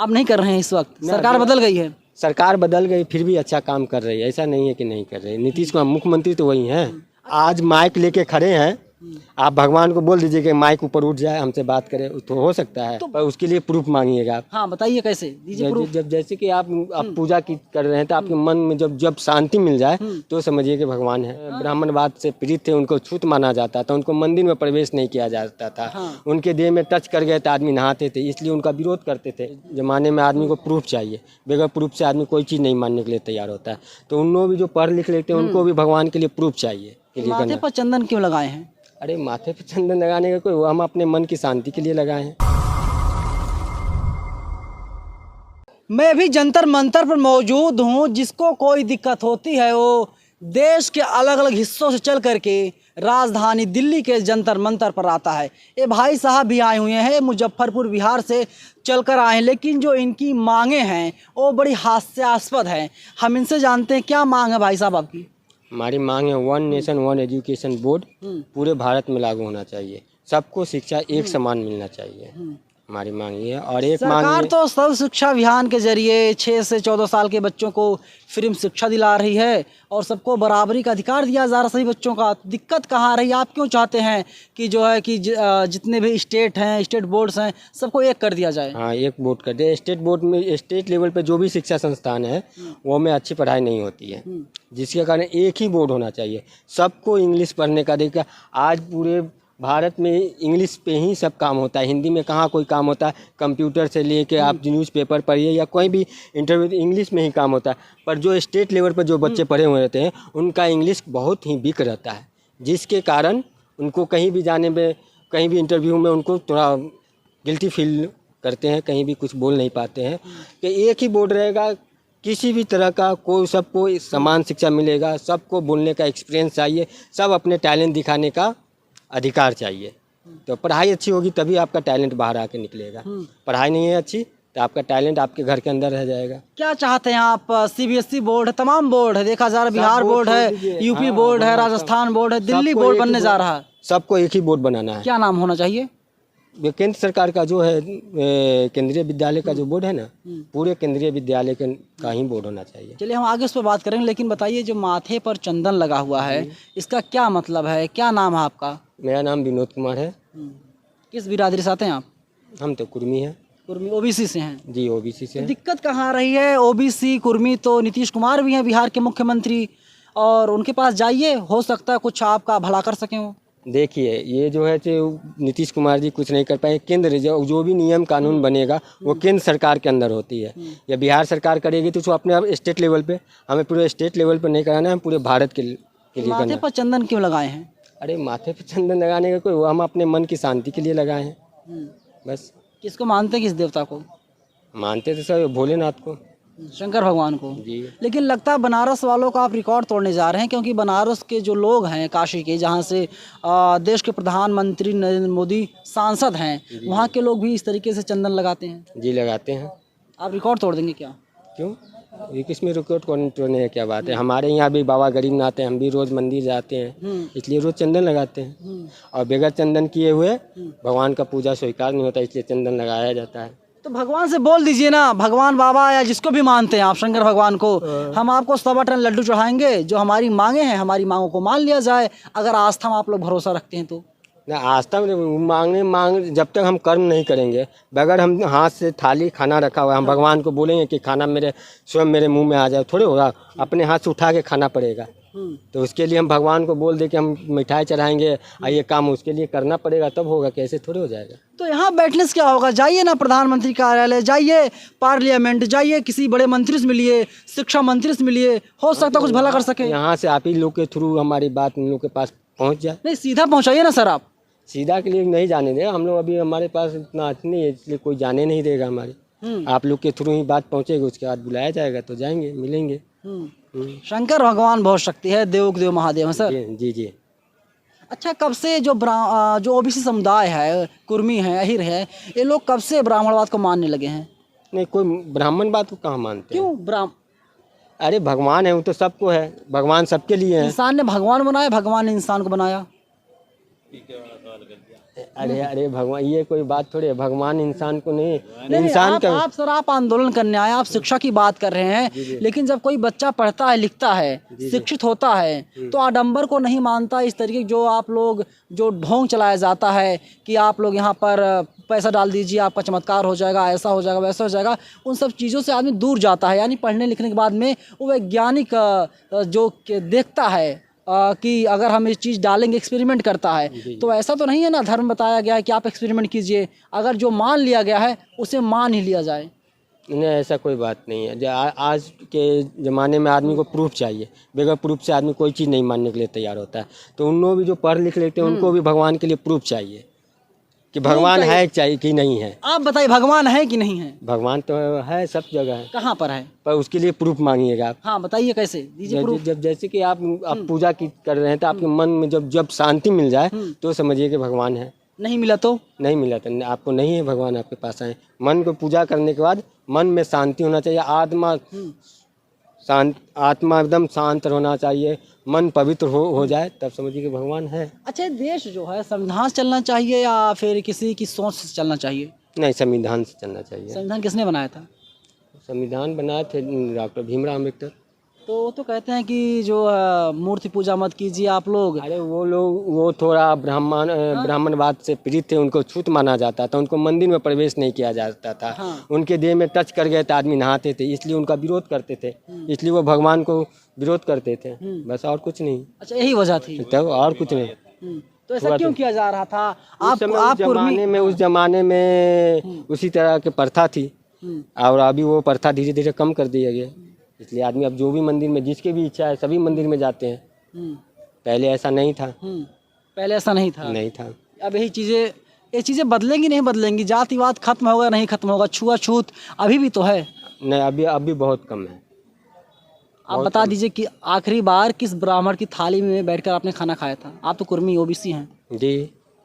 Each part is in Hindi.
आप नहीं कर रहे हैं इस वक्त? सरकार बदल गई है। सरकार बदल गई फिर भी अच्छा काम कर रही है, ऐसा नहीं है कि नहीं कर रही है। नीतीश कुमार मुख्यमंत्री तो वही हैं। आज माइक लेके खड़े हैं, आप भगवान को बोल दीजिए कि माइक ऊपर उठ जाए, हमसे बात करे, तो हो सकता है, पर उसके लिए प्रूफ मांगिएगा आप। हाँ बताइए कैसे दीजिए प्रूफ। जब जैसे कि आप पूजा की कर रहे हैं तो आपके मन में जब शांति मिल जाए तो समझिए कि भगवान है। ब्राह्मणवाद से पीड़ित थे, उनको छूत माना जाता था, उनको मंदिर में प्रवेश नहीं किया जाता था। उनके देह में टच कर गए तो आदमी नहाते थे, इसलिए उनका विरोध करते थे। जमाने में आदमी को प्रूफ चाहिए, बगैर प्रूफ से आदमी कोई चीज़ नहीं मानने के लिए तैयार होता है। तो उन लोग भी जो पढ़ लिख लेते हैं उनको भी भगवान के लिए प्रूफ चाहिए। माथे पर चंदन क्यों लगाए हैं? अरे माथे पे चंदन लगाने का कोई, हम अपने मन की शांति के लिए लगाए हैं। मैं भी जंतर मंतर पर मौजूद हूँ। जिसको कोई दिक्कत होती है वो देश के अलग अलग हिस्सों से चल करके राजधानी दिल्ली के जंतर मंतर पर आता है। ये भाई साहब भी आए हुए हैं, मुजफ्फरपुर बिहार से चलकर आए हैं, लेकिन जो इनकी मांगे हैं वो बड़ी हास्यास्पद हैं। हम इनसे जानते हैं क्या मांग है भाई साहब आपकी। हमारी मांग है 1 नेशन 1 एजुकेशन बोर्ड पूरे भारत में लागू होना चाहिए, सबको शिक्षा एक समान मिलना चाहिए। हमारी मांग ये है। और एक मांग सरकार तो सर्व शिक्षा अभियान के जरिए 6 से 14 साल के बच्चों को फ्री में शिक्षा दिला रही है और सबको बराबरी का अधिकार दिया जा रहा है सभी बच्चों का। दिक्कत कहाँ रही? आप क्यों चाहते हैं कि जो है कि जितने भी स्टेट हैं, स्टेट बोर्ड्स हैं, सबको एक कर दिया जाए? हाँ, एक बोर्ड कर दे। स्टेट बोर्ड में स्टेट लेवल पे जो भी शिक्षा संस्थान है वो में अच्छी पढ़ाई नहीं होती है, जिसके कारण एक ही बोर्ड होना चाहिए। सबको इंग्लिश पढ़ने का अधिकार। आज पूरे भारत में इंग्लिश पे ही सब काम होता है, हिंदी में कहाँ कोई काम होता है। कंप्यूटर से लेके आप न्यूज़पेपर पढ़िए या कोई भी इंटरव्यू, इंग्लिश में ही काम होता है। पर जो स्टेट लेवल पर जो बच्चे पढ़े हुए रहते हैं उनका इंग्लिश बहुत ही वीक रहता है, जिसके कारण उनको कहीं भी जाने में, कहीं भी इंटरव्यू में उनको थोड़ा गिल्टी फील करते हैं, कहीं भी कुछ बोल नहीं पाते हैं। कि एक ही बोर्ड रहेगा, किसी भी तरह का कोई, सबको समान शिक्षा मिलेगा, सबको बोलने का एक्सपीरियंस चाहिए, सब अपने टैलेंट दिखाने का अधिकार चाहिए। तो पढ़ाई अच्छी होगी तभी आपका टैलेंट बाहर आके निकलेगा। पढ़ाई नहीं है अच्छी तो आपका टैलेंट आपके घर के अंदर रह जाएगा। क्या चाहते हैं आप? सीबीएसई बोर्ड है, तमाम बोर्ड है, देखा जा रहा है बिहार बोर्ड है, यूपी बोर्ड है, राजस्थान बोर्ड है, दिल्ली बोर्ड बनने जा रहा है। सबको एक ही बोर्ड बनाना है। क्या नाम होना चाहिए? केंद्र सरकार का जो है केंद्रीय विद्यालय का जो बोर्ड है ना, पूरे केंद्रीय विद्यालय का ही बोर्ड होना चाहिए। चलिए हम आगे उस पर बात करेंगे, लेकिन बताइए जो माथे पर चंदन लगा हुआ है इसका क्या मतलब है? क्या नाम है आपका? मेरा नाम विनोद कुमार है। किस बिरादरी से आते हैं आप? हम तो कुर्मी हैं। कुर्मी ओबीसी से हैं? जी, ओबीसी से। दिक्कत कहाँ रही है? ओबीसी कुर्मी तो नीतीश कुमार भी हैं बिहार के मुख्यमंत्री, और उनके पास जाइए, हो सकता है कुछ आपका भला कर सकें वो। देखिए, ये जो है जो नीतीश कुमार जी कुछ नहीं कर पाए। केंद्र जो भी नियम कानून बनेगा वो केंद्र सरकार के अंदर होती है, या बिहार सरकार करेगी तो अपने स्टेट लेवल पे। हमें पूरे स्टेट लेवल पे नहीं कराना है, हम पूरे भारत के लिए करना है। माथे पर चंदन क्यों लगाए हैं? अरे माथे पे चंदन लगाने का कोई, हम अपने मन की शांति के लिए लगाए हैं बस। किसको मानते हैं? किस देवता को मानते तो सब भोलेनाथ को, शंकर भगवान को जी। लेकिन लगता है बनारस वालों का आप रिकॉर्ड तोड़ने जा रहे हैं, क्योंकि बनारस के जो लोग हैं, काशी के, जहाँ से देश के प्रधानमंत्री नरेंद्र मोदी सांसद हैं, वहाँ के लोग भी इस तरीके से चंदन लगाते हैं। जी, लगाते हैं। आप रिकॉर्ड तोड़ देंगे क्या? क्यों? ये किसमें रिकॉर्ड तोड़ने है, क्या बात है? हमारे यहाँ भी बाबा गरीबनाथ आते हैं, हम भी रोज़ मंदिर जाते हैं, इसलिए रोज़ चंदन लगाते हैं। और बगैर चंदन किए हुए भगवान का पूजा स्वीकार नहीं होता, इसलिए चंदन लगाया जाता है। तो भगवान से बोल दीजिए ना, भगवान बाबा या जिसको भी मानते हैं आप, शंकर भगवान को, हम आपको 100 टन लड्डू चढ़ाएंगे, जो हमारी मांगे हैं हमारी मांगों को मान लिया जाए, अगर आस्था में आप लोग भरोसा रखते हैं तो। ना, आस्था में मांग जब तक हम कर्म नहीं करेंगे, बगैर हम हाथ से थाली खाना रखा हुआ, हम भगवान को बोलेंगे कि खाना मेरे स्वयं मेरे मुंह में आ जाए, थोड़े होगा। अपने हाथ से उठा के खाना पड़ेगा। तो उसके लिए हम भगवान को बोल दे कि हम मिठाई चढ़ाएंगे, ये काम उसके लिए करना पड़ेगा, तब होगा, कैसे थोड़े हो जाएगा। तो यहाँ बैठने से क्या होगा? जाइए ना प्रधानमंत्री कार्यालय, जाइए पार्लियामेंट, जाइए किसी बड़े मंत्री से मिलिए, शिक्षा मंत्री से मिलिए, हो सकता कुछ भला कर सके। यहाँ से आप ही लोग के थ्रू हमारी बात उन लोग के पास पहुँच जाए। नहीं, सीधा पहुँचाइए ना सर आप। सीधा के लिए नहीं जाने देगा हम लोग, अभी हमारे पास इतना नहीं है, इसलिए कोई जाने नहीं देगा हमारी। आप लोग के थ्रू ही बात पहुँचेगी, उसके बाद बुलाया जाएगा तो जाएंगे, मिलेंगे। शंकर भगवान बहुत शक्ति है, देव देव महादेव है सर। जी जी। अच्छा, कब से जो ओबीसी समुदाय है, कुर्मी है, अहिर है, ये लोग कब से ब्राह्मणवाद को मानने लगे हैं? नहीं, कोई ब्राह्मण बात को कहाँ मानते हैं? क्यों? अरे भगवान है, वो तो सबको है, भगवान सबके लिए है। इंसान ने भगवान बनाया, भगवान ने इंसान को बनाया। अरे अरे भगवान, ये कोई बात थोड़ी है, भगवान इंसान को नहीं, नहीं, इंसान का आप सर आप आंदोलन करने आए, आप शिक्षा की बात कर रहे हैं, लेकिन जब कोई बच्चा पढ़ता है, लिखता है, शिक्षित होता है, तो आडंबर को नहीं मानता। इस तरीके जो आप लोग जो ढोंग चलाया जाता है कि आप लोग यहाँ पर पैसा डाल दीजिए, आपका चमत्कार हो जाएगा, ऐसा हो जाएगा, वैसा हो जाएगा, उन सब चीज़ों से आदमी दूर जाता है। यानी पढ़ने लिखने के बाद में वो वैज्ञानिक देखता है कि अगर हम इस चीज़ डालेंगे, एक्सपेरिमेंट करता है। तो ऐसा तो नहीं है ना, धर्म बताया गया है कि आप एक्सपेरिमेंट कीजिए, अगर जो मान लिया गया है उसे मान ही लिया जाए। नहीं, ऐसा कोई बात नहीं है। आज के ज़माने में आदमी को प्रूफ चाहिए, बगैर प्रूफ से आदमी कोई चीज़ नहीं मानने के लिए तैयार होता है। तो उन लोग भी जो पढ़ लिख लेते हैं उनको भी भगवान के लिए प्रूफ चाहिए कि भगवान है चाहिए कि नहीं है। आप बताइए, भगवान है कि नहीं है? भगवान तो है, सब जगह है, कहाँ पर है? पर उसके लिए प्रूफ मांगिएगा आप। हाँ बताइए, कैसे दीजिए प्रूफ। जब जैसे कि आप पूजा कर रहे हैं तो आपके मन में जब शांति मिल जाए तो समझिए कि भगवान है। नहीं मिला तो? नहीं मिला तो आपको नहीं है, भगवान आपके पास आए। मन को पूजा करने के बाद मन में शांति होना चाहिए, आत्मा एकदम शांत होना चाहिए, मन पवित्र हो जाए, तब समझिए कि भगवान है। अच्छा, देश जो है संविधान से चलना चाहिए या फिर किसी की सोच से चलना चाहिए? नहीं, संविधान से चलना चाहिए। संविधान किसने बनाया था? संविधान बनाए थे डॉक्टर भीमराव अम्बेडकर। तो वो तो कहते हैं कि जो मूर्ति पूजा मत कीजिए आप लोग। अरे वो थोड़ा ब्राह्मणवाद से पीड़ित थे, उनको छूत माना जाता था, उनको मंदिर में प्रवेश नहीं किया जाता था। हाँ। उनके देह में टच कर गए तो आदमी नहाते थे, इसलिए उनका विरोध करते थे, इसलिए वो भगवान को विरोध करते थे, बस और कुछ नहीं। अच्छा, यही वजह थी? तब और कुछ नहीं। तो ऐसा क्यों किया जा रहा था? उस जमाने में उसी तरह की प्रथा थी, और अभी वो प्रथा धीरे धीरे कम कर दिया गया, इसलिए आदमी अब जो भी मंदिर में जिसकी भी इच्छा है सभी मंदिर में जाते हैं। पहले ऐसा नहीं था। पहले ऐसा नहीं था? नहीं था। अब ये चीज़ें बदलेंगी, नहीं बदलेंगी? जातिवाद खत्म होगा, नहीं खत्म होगा? छुआछूत अभी भी तो है। नहीं, अभी बहुत कम है। आप बता दीजिए कि आखिरी बार किस ब्राह्मण की थाली में बैठकर आपने खाना खाया था? आप तो कुर्मी ओबीसी हैं। जी,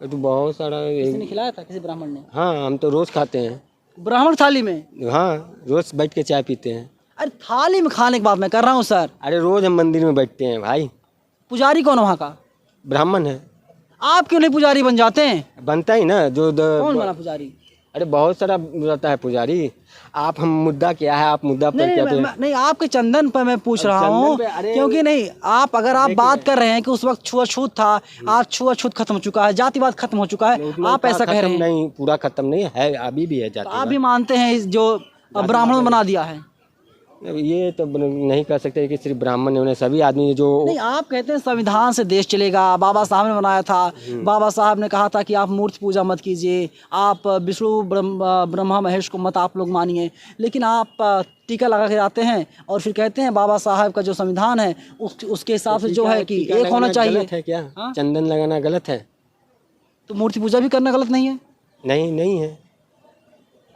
तो बहुत सारा किसी ने खिलाया था, किसी ब्राह्मण ने? हाँ, हम तो रोज़ खाते हैं ब्राह्मण थाली में। हाँ, रोज़ बैठ के चाय पीते हैं। अरे थाली में खाने की बात मैं कर रहा हूँ सर। अरे रोज़ हम मंदिर में बैठते हैं भाई। पुजारी कौन वहाँ का? ब्राह्मण है। आप क्यों नहीं पुजारी बन जाते हैं? बनता ही ना, कौन बना पुजारी? अरे बहुत सारा रहता है पुजारी। आप हम मुद्दा क्या है, आप मुद्दा पर क्या? नहीं, आपके चंदन पर मैं पूछ रहा हूँ, क्योंकि नहीं अगर आप बात कर रहे हैं कि उस वक्त छुआछूत था, आज छुआछूत खत्म हो चुका है, जातिवाद खत्म हो चुका है, आप ऐसा कह रहे हैं? नहीं, पूरा खत्म नहीं है, अभी भी है जातिवाद। आप भी मानते हैं जो ब्राह्मणों ने बना दिया है? ये तो नहीं कह सकते कि सिर्फ ब्राह्मण ने, उन्हें सभी आदमी जो नहीं, आप कहते हैं संविधान से देश चलेगा, बाबा साहब ने बनाया था, बाबा साहब ने कहा था कि आप मूर्ति पूजा मत कीजिए, आप विष्णु ब्रह्मा महेश को मत आप लोग मानिए, लेकिन आप टीका लगा के आते हैं और फिर कहते हैं बाबा साहब का जो संविधान है उसके हिसाब से जो है कि एक होना चाहिए। गलत है क्या? चंदन लगाना गलत है? तो मूर्ति पूजा भी करना गलत नहीं है? नहीं है।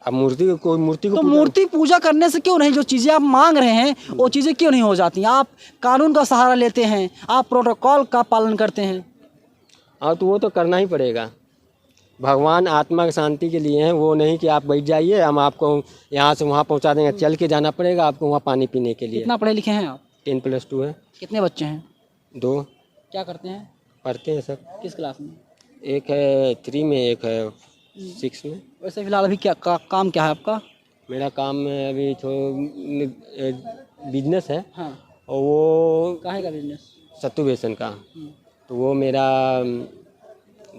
अब मूर्ति को तो मूर्ति पूजा करने से क्यों नहीं, जो चीज़ें आप मांग रहे हैं वो चीज़ें क्यों नहीं हो जाती? आप कानून का सहारा लेते हैं, आप प्रोटोकॉल का पालन करते हैं। हाँ, तो वो तो करना ही पड़ेगा। भगवान आत्मा की शांति के लिए हैं, वो नहीं कि आप बैठ जाइए हम आपको यहाँ से वहाँ पहुँचा देंगे। चल के जाना पड़ेगा आपको वहाँ पानी पीने के लिए। कितना पढ़े लिखे हैं आप? 10+2 है। कितने बच्चे हैं? 2। क्या करते हैं? पढ़ते हैं सब। किस क्लास में? एक है 3 में, एक है 6 में। वैसे फिलहाल अभी काम क्या है आपका? मेरा काम अभी बिजनेस है। हाँ। और वो काहे का बिजनेस? सत्तू बेसन का। तो वो मेरा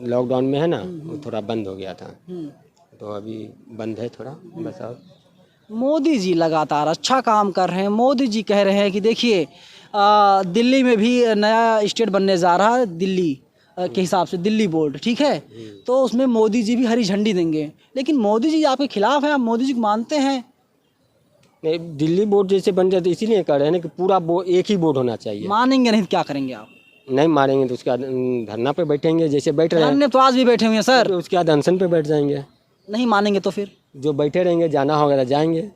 लॉकडाउन में है ना, वो थोड़ा बंद हो गया था, तो अभी बंद है थोड़ा, बस। और मोदी जी लगातार अच्छा काम कर रहे हैं। मोदी जी कह रहे हैं कि देखिए दिल्ली में भी नया स्टेट बनने जा रहा है, दिल्ली के हिसाब से दिल्ली बोर्ड, ठीक है, तो उसमें मोदी जी भी हरी झंडी देंगे। लेकिन मोदी जी आपके खिलाफ हैं, आप मोदी जी को मानते हैं? नहीं, दिल्ली बोर्ड जैसे बन जाए तो इसीलिए कह रहे हैं ना कि पूरा एक ही बोर्ड होना चाहिए। मानेंगे नहीं तो क्या करेंगे आप? नहीं मानेंगे तो उसके बाद धरना पे बैठेंगे, जैसे बैठ रहे हैं। तो आज भी बैठे हुए हैं सर। तो उसके बाद अनशन पे बैठ जाएंगे। नहीं मानेंगे तो फिर जो बैठे रहेंगे, जाना होगा तो जाएंगे।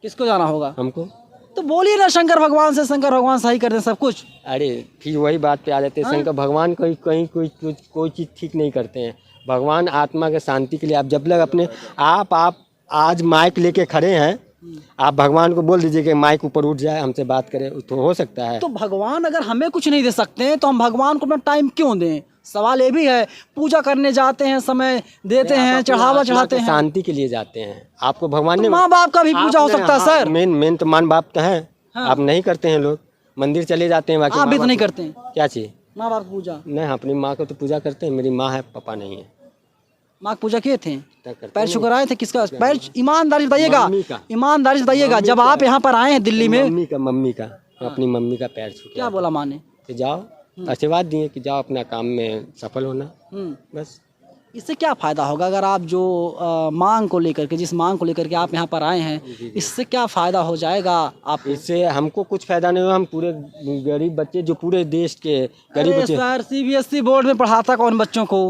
किसको जाना होगा? हमको। तो बोलिए ना शंकर भगवान से, शंकर भगवान सही कर दें सब कुछ। अरे फिर वही बात पे आ जाते हैं। शंकर भगवान कहीं कोई चीज़ ठीक नहीं करते हैं। भगवान आत्मा के शांति के लिए आप जब लग अपने आप आज माइक लेके खड़े हैं, आप भगवान को बोल दीजिए कि माइक ऊपर उठ जाए, हमसे बात करें, तो हो सकता है। तो भगवान अगर हमें कुछ नहीं दे सकते हैं तो हम भगवान को अपना टाइम क्यों दें? सवाल ये भी है, पूजा करने जाते हैं, समय देते हैं, चढ़ावा चढ़ाते हैं, शांति के लिए जाते हैं। आपको भगवान ने माँ बाप का भी पूजा हो सकता है सर। मेन तो माँ बाप तो है। आप नहीं करते हैं, लोग मंदिर चले जाते हैं, बाकी आप भी तो नहीं करते हैं क्या चीज़ माँ बाप की पूजा? नहीं, अपनी माँ को तो पूजा करते हैं। मेरी माँ है, पापा नहीं है। माँ की पूजा किए थे, करते पैर छुकर आए थे? किसका पैर? ईमानदारी से बताइएगा, मम्मी का। ईमानदारी से बताइएगा। जब आप यहाँ पर आए हैं दिल्ली में, मम्मी का अपनी मम्मी का पैर छू क्या बोला माँ ने? कि जाओ, आशीर्वाद दिए कि जाओ अपना काम में सफल होना, बस। इससे क्या फ़ायदा होगा अगर आप जो मांग को लेकर के, जिस मांग को लेकर के आप यहाँ पर आए हैं, इससे क्या फ़ायदा हो जाएगा आप? इससे हमको कुछ फायदा नहीं हुआ। हम पूरे गरीब बच्चे, जो पूरे देश के गरीब बच्चे। सर, सीबीएसई बोर्ड में पढ़ाता कौन बच्चों को,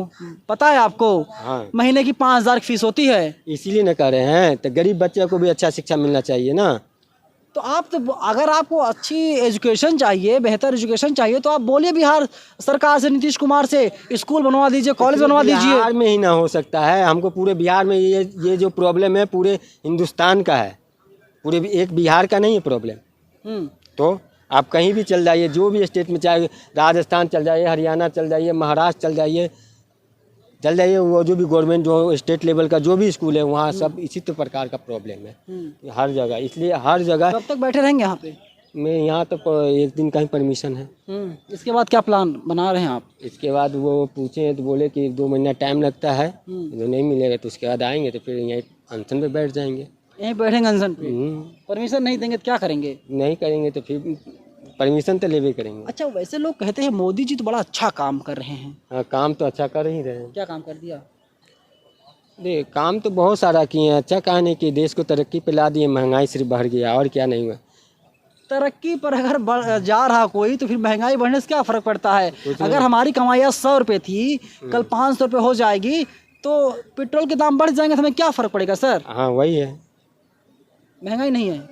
पता है आपको? हाँ, महीने की 5,000 की फीस होती है। इसीलिए न कर रहे हैं, तो गरीब बच्चे को भी अच्छा शिक्षा मिलना चाहिए ना। तो आप तो, अगर आपको अच्छी एजुकेशन चाहिए, बेहतर एजुकेशन चाहिए, तो आप बोलिए बिहार सरकार से, नीतीश कुमार से, स्कूल बनवा दीजिए, कॉलेज बनवा दीजिए। बिहार में ही ना हो सकता है, हमको पूरे बिहार में ये जो प्रॉब्लम है पूरे हिंदुस्तान का है, पूरे एक बिहार का नहीं है प्रॉब्लम। तो आप कहीं भी चल जाइए, जो भी स्टेट में, चाहे राजस्थान चल जाइए, हरियाणा चल जाइए, महाराष्ट्र चल जाइए, वो जो भी गवर्नमेंट जो स्टेट लेवल का जो भी स्कूल है, वहाँ सब इसी तो प्रकार का प्रॉब्लम है हर जगह। इसलिए हर जगह। कब तक बैठे रहेंगे यहाँ पे? मैं यहाँ तो 1 दिन का ही परमिशन है। इसके बाद क्या प्लान बना रहे हैं आप? इसके बाद वो पूछे तो बोले कि 2 महीना टाइम लगता है, जो नहीं मिलेगा तो उसके बाद आएंगे, तो फिर यहीं अनशन पे बैठ जाएंगे। यहीं बैठेंगे अनशन पे? परमिशन नहीं देंगे तो क्या करेंगे? नहीं करेंगे तो फिर परमिशन तो लेवे करेंगे। अच्छा, वैसे लोग कहते हैं मोदी जी तो बड़ा अच्छा काम कर रहे हैं। हाँ, काम तो अच्छा कर ही रहे हैं। क्या काम कर दिया? देख, काम तो बहुत सारा किए हैं। अच्छा कहा नहीं कि देश को तरक्की पे ला दिए, महंगाई सिर्फ बढ़ गया, और क्या नहीं हुआ। तरक्की पर अगर जा रहा कोई, तो फिर महंगाई बढ़ने से क्या फ़र्क पड़ता है? अगर हमारी कमाई 100 रुपये थी, कल 500 रुपये हो जाएगी, तो पेट्रोल के दाम बढ़ जाएंगे, तो हमें क्या फ़र्क पड़ेगा सर? हाँ, वही है। महंगाई नहीं है?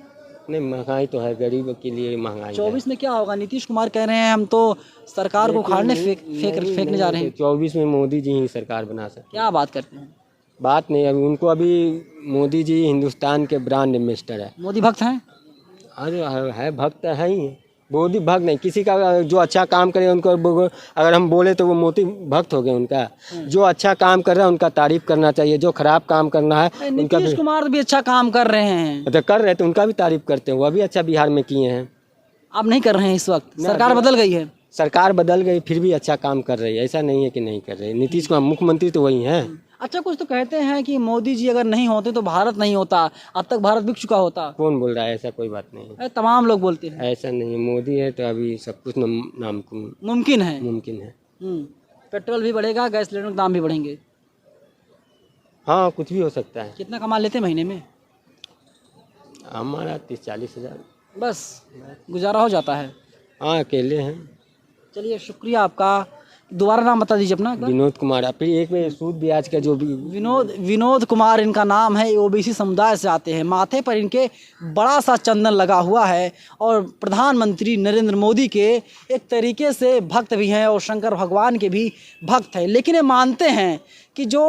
नहीं, महंगाई तो है, गरीब के लिए महंगाई 24 में क्या होगा? नीतीश कुमार कह रहे हैं हम तो सरकार को उखाड़ने फेंकने जा रहे हैं। 24 में मोदी जी ही सरकार बना सकते। क्या बात करते हैं? बात नहीं, अभी उनको, अभी मोदी जी हिंदुस्तान के ब्रांड एम्बेसडर है। मोदी भक्त हैं? अरे है, भक्त है ही। मोदी भक्त नहीं, किसी का जो अच्छा काम करे उनको अगर हम बोले तो वो मोदी भक्त हो गए उनका। जो अच्छा काम कर रहा है उनका तारीफ करना चाहिए, जो खराब काम करना है उनका। नीतीश कुमार भी अच्छा काम कर रहे हैं, तो कर रहे तो उनका भी तारीफ करते हैं, वो भी अच्छा बिहार में किए हैं। आप नहीं कर रहे हैं इस वक्त? सरकार बदल गई है। सरकार बदल गई, फिर भी अच्छा काम कर रही है, ऐसा नहीं है कि नहीं कर रही। नीतीश कुमार मुख्यमंत्री तो वही हैं। अच्छा, कुछ तो कहते हैं कि मोदी जी अगर नहीं होते तो भारत नहीं होता, अब तक भारत बिक चुका होता। कौन बोल रहा है? ऐसा कोई बात नहीं है। तमाम लोग बोलते हैं। ऐसा नहीं है, मोदी है तो अभी सब कुछ मुमकिन है। मुमकिन है। पेट्रोल भी बढ़ेगा, गैस सिलेंडर के दाम भी बढ़ेंगे। हाँ, कुछ भी हो सकता है। कितना कमा लेते महीने में? हमारा 30-40 हज़ार बस गुजारा हो जाता है। हाँ, अकेले हैं। चलिए, शुक्रिया आपका। दोबारा नाम बता दीजिए अपना। विनोद कुमार। फिर एक में सूद ब्याज का जो भी विनोद कुमार इनका नाम है। ओबीसी समुदाय से आते हैं। माथे पर इनके बड़ा सा चंदन लगा हुआ है और प्रधानमंत्री नरेंद्र मोदी के एक तरीके से भक्त भी हैं और शंकर भगवान के भी भक्त हैं। लेकिन ये मानते हैं कि जो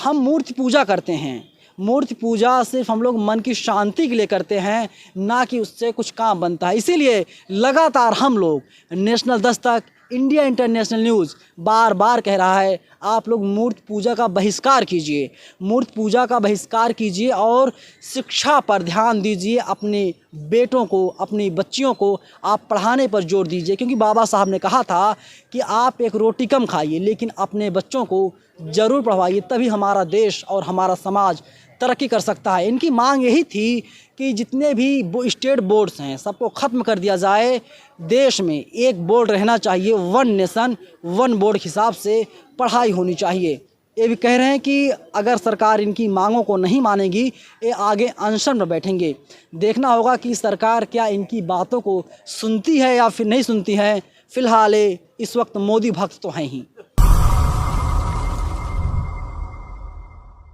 हम मूर्ति पूजा करते हैं, मूर्ति पूजा सिर्फ हम लोग मन की शांति के लिए करते हैं, ना कि उससे कुछ काम बनता है। इसीलिए लगातार हम लोग national Dastak, India international news बार बार कह रहा है, आप लोग मूर्ति पूजा का बहिष्कार कीजिए, मूर्ति पूजा का बहिष्कार कीजिए और शिक्षा पर ध्यान दीजिए। अपने बेटों को, अपनी बच्चियों को आप पढ़ाने पर जोर दीजिए, क्योंकि बाबा साहब ने कहा था कि आप एक रोटी कम खाइए लेकिन अपने बच्चों को ज़रूर पढ़वाइए, तभी हमारा देश और हमारा समाज तरक्की कर सकता है। इनकी मांग यही थी कि जितने भी स्टेट बोर्ड्स हैं सबको ख़त्म कर दिया जाए। देश में एक बोर्ड रहना चाहिए, 1 नेशन 1 बोर्ड हिसाब से पढ़ाई होनी चाहिए। ये भी कह रहे हैं कि अगर सरकार इनकी मांगों को नहीं मानेगी, ये आगे अनशन में बैठेंगे। देखना होगा कि सरकार क्या इनकी बातों को सुनती है या फिर नहीं सुनती है। फ़िलहाल इस वक्त मोदी भक्त तो हैं ही।